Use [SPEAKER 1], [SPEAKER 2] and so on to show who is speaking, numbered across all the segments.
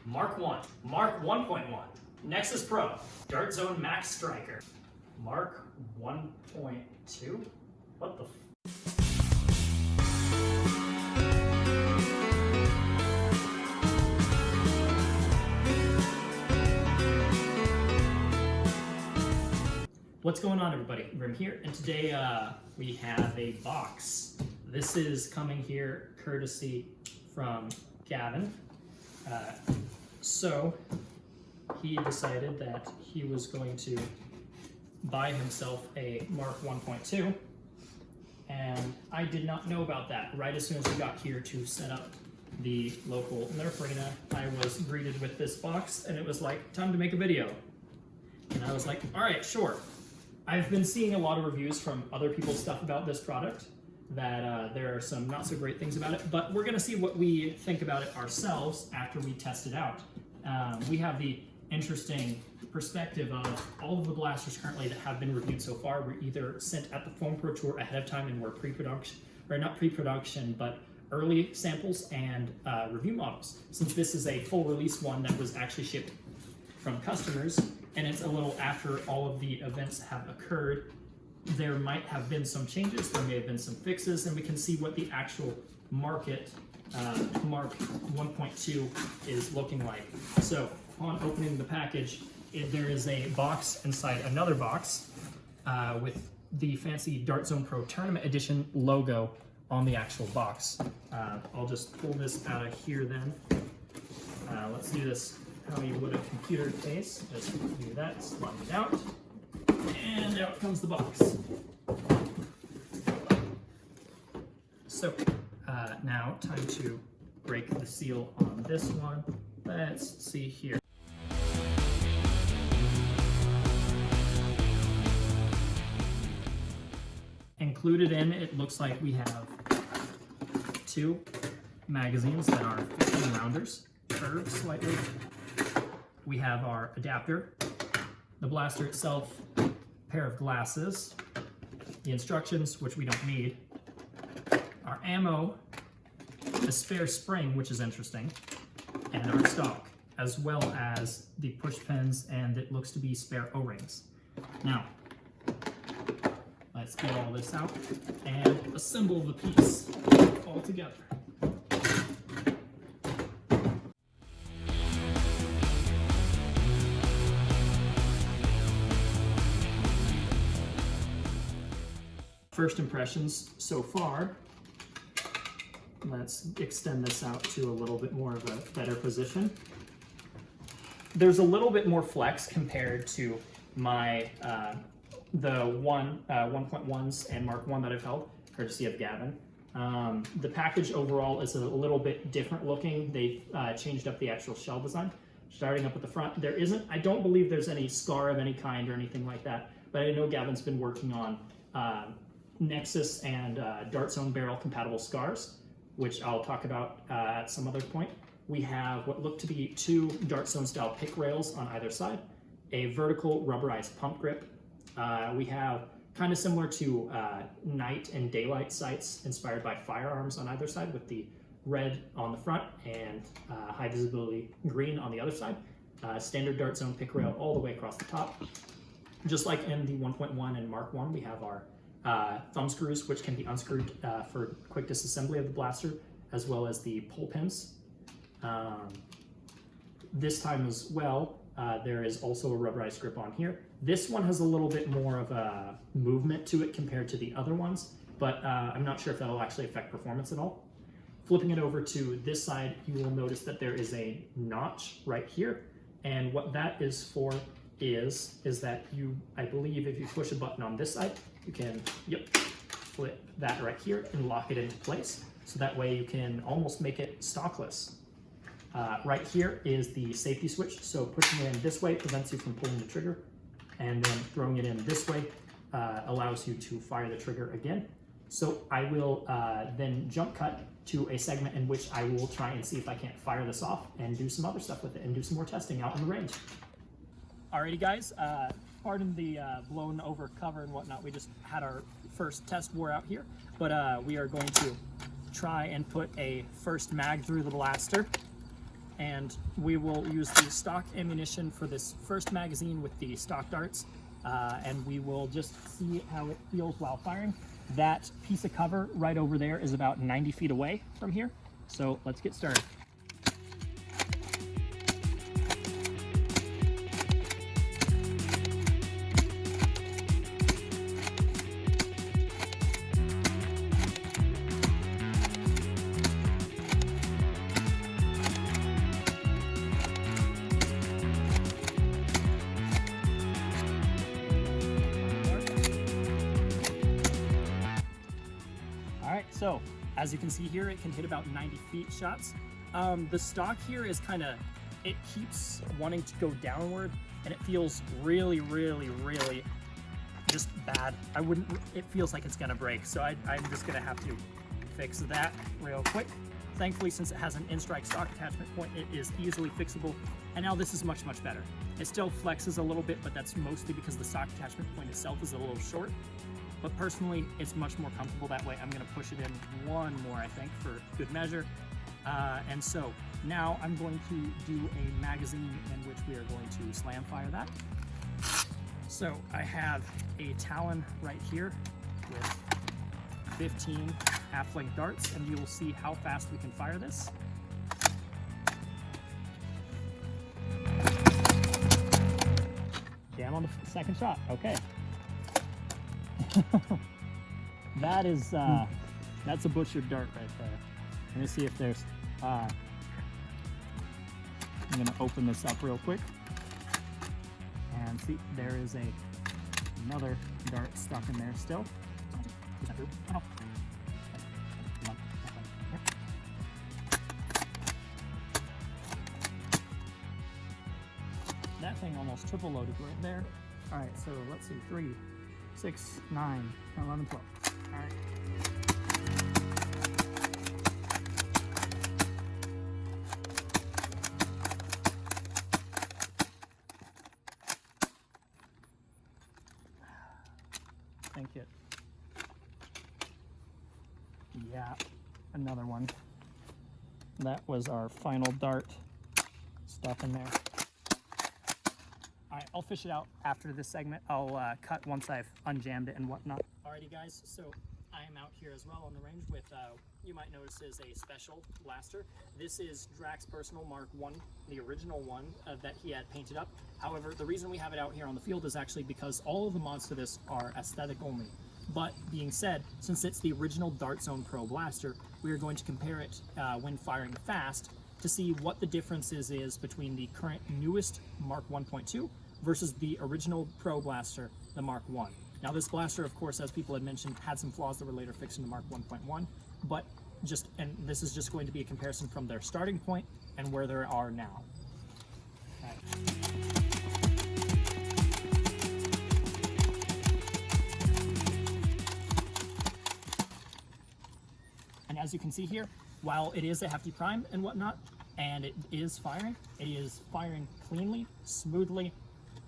[SPEAKER 1] Mark 1, Mark 1.1, Nexus Pro, Dart Zone Max Striker. Mark 1.2? What the What's going on, everybody? Grim here, and today we have a box. This is coming here courtesy from Gavin. So he decided that he was going to buy himself a Mark 1.2, and I did not know about that. Right as soon as we got here to set up the local Nerf arena, I was greeted with this box, and it was like, time to make a video. And I was like, all right, sure. I've been seeing a lot of reviews from other people's stuff about this product, that there are some not so great things about it, but we're going to see what we think about it ourselves after we test it out. We have the interesting perspective of all of the blasters currently that have been reviewed so far were either sent at the Foam Pro Tour ahead of time and were pre-production, or not pre-production, but early samples and review models. Since this is a full release one that was actually shipped from customers, and it's a little after all of the events have occurred, there might have been some changes, there may have been some fixes, and we can see what the actual market Mark 1.2 is looking like. So upon opening the package, there is a box inside another box with the fancy Dart Zone Pro Tournament Edition logo on the actual box. I'll just pull this out of here then. Let's do this how you would a computer case. Just do that, slide it out, and out comes the box. So now time to break the seal on this one. Let's see here. Included in it looks like we have two magazines that are 15 rounders, curved slightly. We have our adapter, the blaster itself, a pair of glasses, the instructions, which we don't need, our ammo, a spare spring, which is interesting, and our stock, as well as the push pins, and it looks to be spare O-rings. Now, let's get all this out and assemble the piece all together. First impressions so far. Let's extend this out to a little bit more of a better position. There's a little bit more flex compared to my the 1.1s and Mark 1 that I've held, courtesy of Gavin. The package overall is a little bit different looking. They've changed up the actual shell design. Starting up at the front, I don't believe there's any scar of any kind or anything like that, but I know Gavin's been working on Nexus and Dart Zone barrel compatible scars, which I'll talk about at some other point. We have what look to be two Dart Zone style pick rails on either side, a vertical rubberized pump grip. We have kind of similar to night and daylight sights inspired by firearms on either side, with the red on the front and high visibility green on the other side. Standard Dart Zone pick rail all the way across the top. Just like in the 1.1 and Mark 1, we have our thumb screws, which can be unscrewed for quick disassembly of the blaster, as well as the pull pins. This time as well, there is also a rubberized grip on here. This one has a little bit more of a movement to it compared to the other ones, but I'm not sure if that'll actually affect performance at all. Flipping it over to this side, you will notice that there is a notch right here, and what that is for is that I believe if you push a button on this side, you can, flip that right here and lock it into place. So that way you can almost make it stockless. Right here is the safety switch. So pushing it in this way prevents you from pulling the trigger, and then throwing it in this way allows you to fire the trigger again. So I will then jump cut to a segment in which I will try and see if I can't fire this off and do some other stuff with it and do some more testing out in the range. Alrighty guys, pardon the blown over cover and whatnot. We just had our first test wore out here, but we are going to try and put a first mag through the blaster. and we will use the stock ammunition for this first magazine with the stock darts, and we will just see how it feels while firing. That piece of cover right over there is about 90 feet away from here, so let's get started. So, as you can see here, it can hit about 90 feet shots. The stock here is it keeps wanting to go downward, and it feels really, really, really just bad. It feels like it's gonna break, so I'm just gonna have to fix that real quick. Thankfully, since it has an in-strike stock attachment point, it is easily fixable, and now this is much, much better. It still flexes a little bit, but that's mostly because the stock attachment point itself is a little short. But personally, it's much more comfortable that way. I'm gonna push it in one more, I think, for good measure. And so now I'm going to do a magazine in which we are going to slam fire that. So I have a Talon right here with 15 half-length darts, and we will see how fast we can fire this. Jam on the second shot, okay. That is, that's a butchered dart right there. Let me see if there's, I'm gonna open this up real quick. And see, there is another dart stuck in there still. That thing almost triple loaded right there. All right, so let's see, 3, 6, 9, 11, 12. All right. Think it. Yeah, another one. That was our final dart stuff in there. All right, I'll fish it out after this segment. I'll cut once I've unjammed it and whatnot. Alrighty guys, so I am out here as well on the range with, you might notice is a special blaster. This is Drax's personal Mark 1, the original one that he had painted up. However, the reason we have it out here on the field is actually because all of the mods to this are aesthetic only. But being said, since it's the original Dart Zone Pro blaster, we are going to compare it when firing fast to see what the differences is between the current newest Mark 1.2 versus the original Pro blaster, the Mark 1. Now this blaster, of course, as people had mentioned, had some flaws that were later fixed in the Mark 1.1, but this is just going to be a comparison from their starting point and where they are now. Okay. And as you can see here, while it is a hefty prime and whatnot, and it is firing cleanly, smoothly,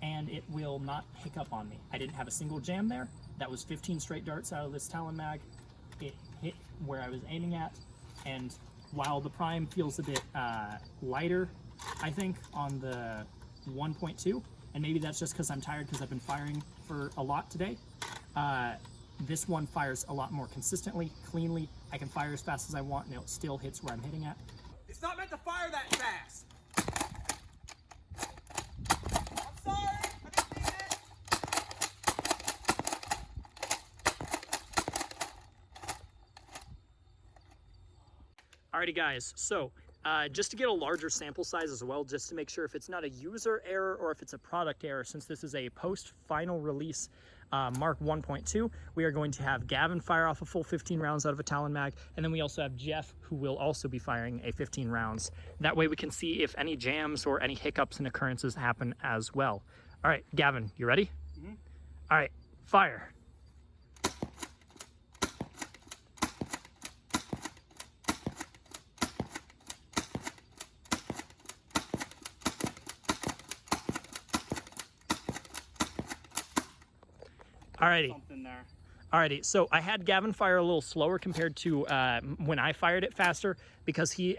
[SPEAKER 1] and it will not hiccup on me. I didn't have a single jam there. That was 15 straight darts out of this Talon mag. It hit where I was aiming at, and while the prime feels a bit lighter, I think, on the 1.2, and maybe that's just because I'm tired because I've been firing for a lot today, this one fires a lot more consistently, cleanly. I can fire as fast as I want, and it still hits where I'm hitting at.
[SPEAKER 2] It's not meant to fire that fast! I'm sorry! I didn't mean it!
[SPEAKER 1] Alrighty guys, so just to get a larger sample size as well, just to make sure if it's not a user error or if it's a product error, since this is a post-final release Mark 1.2, we are going to have Gavin fire off a full 15 rounds out of a Talon mag, and then we also have Jeff, who will also be firing a 15 rounds. That way we can see if any jams or any hiccups and occurrences happen as well. All right, Gavin, you ready? Mm-hmm. All right, fire. Alrighty.
[SPEAKER 2] Something there.
[SPEAKER 1] Alrighty, so I had Gavin fire a little slower compared to when I fired it faster, because he,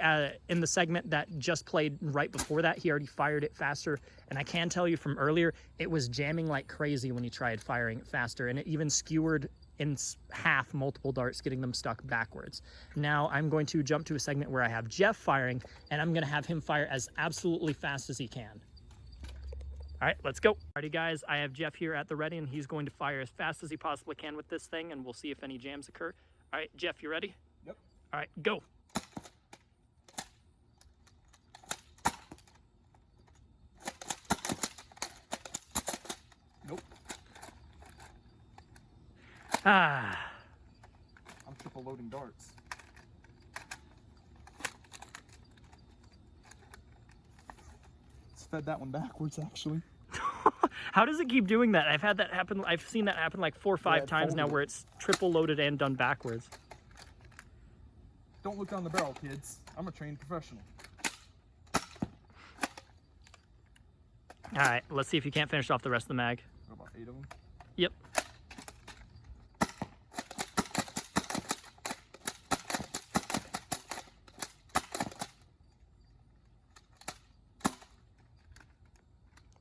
[SPEAKER 1] in the segment that just played right before that, he already fired it faster. And I can tell you from earlier, it was jamming like crazy when he tried firing it faster, and it even skewered in half multiple darts, getting them stuck backwards. Now I'm going to jump to a segment where I have Jeff firing, and I'm gonna have him fire as absolutely fast as he can. All right, let's go. Alrighty guys, I have Jeff here at the ready, and he's going to fire as fast as he possibly can with this thing, and we'll see if any jams occur. All right, Jeff, you ready?
[SPEAKER 2] Yep.
[SPEAKER 1] All right, go.
[SPEAKER 2] Nope.
[SPEAKER 1] Ah.
[SPEAKER 2] I'm triple loading darts. Fed that one backwards, actually.
[SPEAKER 1] How does it keep doing that? I've had that happen. I've seen that happen like 4 or 5 times now, where it's triple loaded and done backwards.
[SPEAKER 2] Don't look down the barrel, kids. I'm a trained professional.
[SPEAKER 1] All right, let's see if you can't finish off the rest of the mag.
[SPEAKER 2] What, about 8 of them?
[SPEAKER 1] Yep.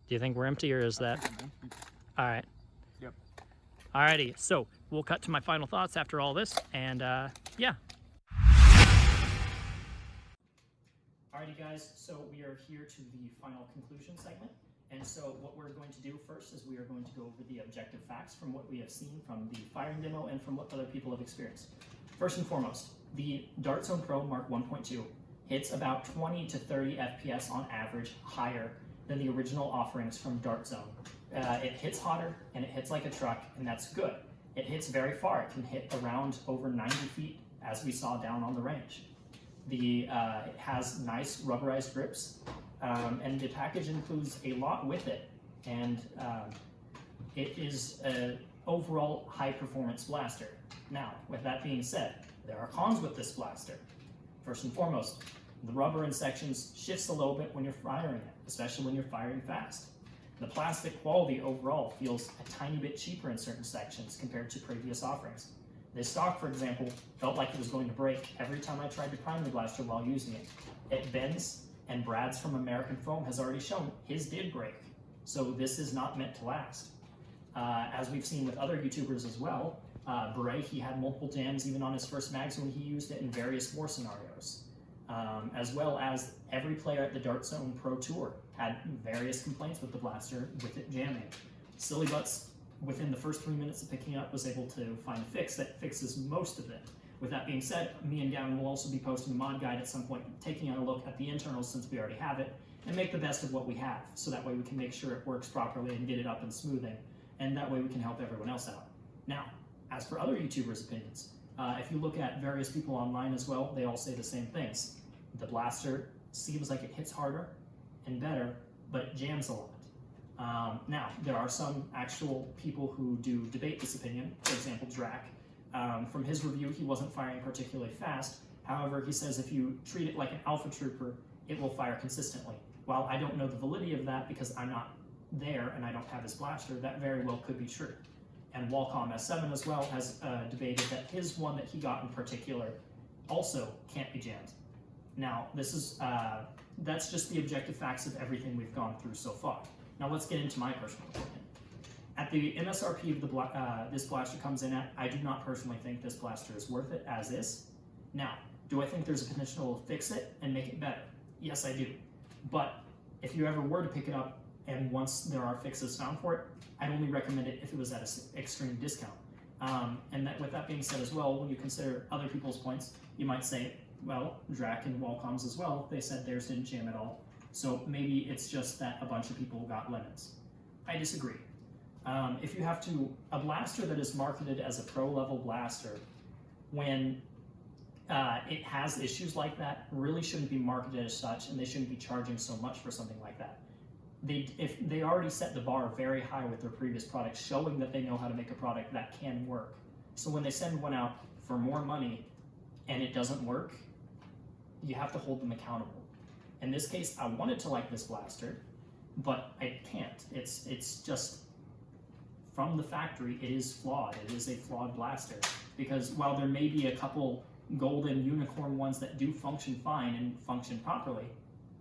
[SPEAKER 1] Do you think we're empty, or is that? All right.
[SPEAKER 2] Yep.
[SPEAKER 1] Alrighty, so we'll cut to my final thoughts after all this, and yeah. Alrighty guys, so we are here to the final conclusion segment. And so what we're going to do first is we are going to go over the objective facts from what we have seen from the firing demo and from what other people have experienced. First and foremost, the Dart Zone Pro Mark 1.2 hits about 20 to 30 FPS on average higher than the original offerings from Dart Zone. It hits hotter and it hits like a truck, and that's good. It hits very far. It can hit around over 90 feet, as we saw down on the range. It has nice rubberized grips, and the package includes a lot with it. And it is an overall high performance blaster. Now, with that being said, there are cons with this blaster. First and foremost, the rubber in sections shifts a little bit when you're firing it, especially when you're firing fast. The plastic quality overall feels a tiny bit cheaper in certain sections compared to previous offerings. This stock, for example, felt like it was going to break every time I tried to prime the blaster while using it. It bends, and Brad's from American Foam has already shown his did break. So this is not meant to last. As we've seen with other YouTubers as well, Beret, he had multiple jams even on his first mags when he used it in various war scenarios. As well as every player at the Dart Zone Pro Tour had various complaints with the blaster, with it jamming. Silly Butts, within the first 3 minutes of picking up, was able to find a fix that fixes most of it. With that being said, me and Gavin will also be posting a mod guide at some point, taking a look at the internals since we already have it, and make the best of what we have, so that way we can make sure it works properly and get it up and smoothing, and that way we can help everyone else out. Now, as for other YouTubers' opinions, if you look at various people online as well, they all say the same things. The blaster seems like it hits harder and better, but it jams a lot. Now, there are some actual people who do debate this opinion. For example, Drac. From his review, he wasn't firing particularly fast. However, he says if you treat it like an Alpha Trooper, it will fire consistently. While I don't know the validity of that because I'm not there and I don't have his blaster, that very well could be true. And Walcom S7 as well has debated that his one that he got in particular also can't be jammed. Now, this is that's just the objective facts of everything we've gone through so far. Now let's get into my personal opinion. At the MSRP of the this blaster comes in at, I do not personally think this blaster is worth it as is. Now, do I think there's a potential to fix it and make it better? Yes, I do. But if you ever were to pick it up and once there are fixes found for it, I'd only recommend it if it was at an extreme discount. And that, with that being said as well, when you consider other people's points, you might say, well, Drac and Walcoms as well, they said theirs didn't jam at all. So maybe it's just that a bunch of people got lemons. I disagree. If you have to, a blaster that is marketed as a pro-level blaster, when it has issues like that, really shouldn't be marketed as such, and they shouldn't be charging so much for something like that. If they already set the bar very high with their previous products, showing that they know how to make a product that can work. So when they send one out for more money and it doesn't work, you have to hold them accountable. In this case, I wanted to like this blaster, but I can't. It's just, from the factory, it is flawed. It is a flawed blaster. Because while there may be a couple golden unicorn ones that do function fine and function properly,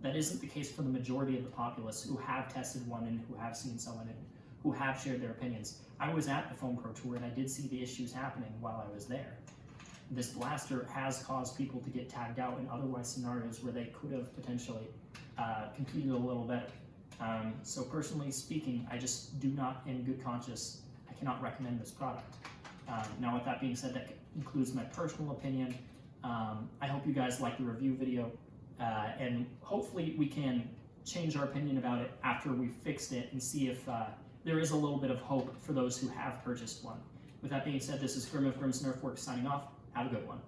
[SPEAKER 1] that isn't the case for the majority of the populace who have tested one and who have seen someone and who have shared their opinions. I was at the Foam Pro Tour and I did see the issues happening while I was there. This blaster has caused people to get tagged out in otherwise scenarios where they could have potentially competed a little better. So personally speaking, I just do not, in good conscience, I cannot recommend this product. Now with that being said, that includes my personal opinion. I hope you guys like the review video, and hopefully we can change our opinion about it after we fixed it and see if there is a little bit of hope for those who have purchased one. With that being said, this is Grim of Grimm's Nerf Works signing off. Have a good one.